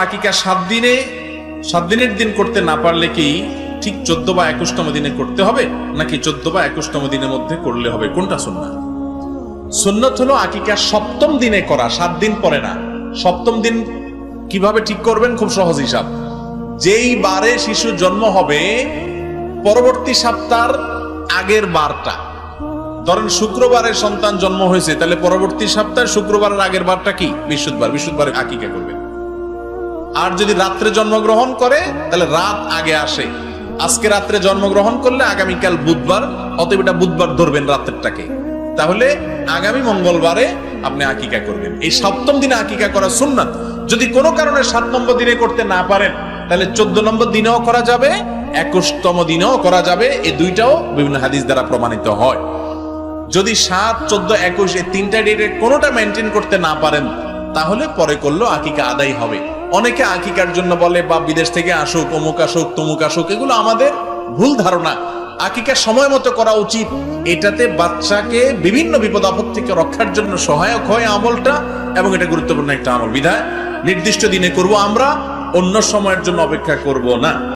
আকিকা 7 দিনের দিন করতে না পারলে কি ঠিক 14 বা 21তম দিনে করতে হবে, নাকি 14 বা 21তম দিনের মধ্যে করলে হবে? কোনটা সুন্নাত? সুন্নাত হলো আকিকা 7ম দিনে করা, 7 দিন পরে না। 7ম দিন কিভাবে ঠিক করবেন? খুব সহজ হিসাব। যেই বারে শিশু জন্ম হবে পরবর্তী সপ্তাহের আগের বারটা, ধরেন শুক্রবারে সন্তান জন্ম হয়েছে, তাহলে পরবর্তী সপ্তাহে শুক্রবারের আগের বারটা কি? বৃহস্পতিবারে আকিকা করবেন। আর যদি রাত্রে জন্মগ্রহণ করে তাহলে রাত আগে আসে। আজকে রাত্রে জন্মগ্রহণ করলে আগামীকাল বুধবার, অতএব এটা বুধবার ধরবেন রাত্রেরটাকে, তাহলে আগামী মঙ্গলবারে আপনি আকিকা করবেন। এই 7ম দিনে আকিকা করা সুন্নাত। যদি কোনো কারণে 7 নম্বর দিনে করতে না পারেন তাহলে 14 নম্বর দিনেও করা যাবে, 21তম দিনেও করা যাবে। এই দুইটাও বিভিন্ন হাদিস দ্বারা প্রমাণিত হয়। যদি 7, 14, 21 এই 3টা ডেটে কোনোটা মেনটেন করতে না পারেন তাহলে পরে করলেও আকিকা আদায় হবে। অনেকে আকিকার জন্য বলে বা বিদেশ থেকে আসুক, অমুক আসুক, তমুক আসুক, এগুলো আমাদের ভুল ধারণা। আকিকা সময় মতো করা উচিত। এটাতে বাচ্চাকে বিভিন্ন বিপদ আপদ থেকে রক্ষার জন্য সহায়ক হয় আমলটা, এবং এটা গুরুত্বপূর্ণ একটা আমল। বিধায় নির্দিষ্ট দিনে করব আমরা, অন্য সময়ের জন্য অপেক্ষা করব না।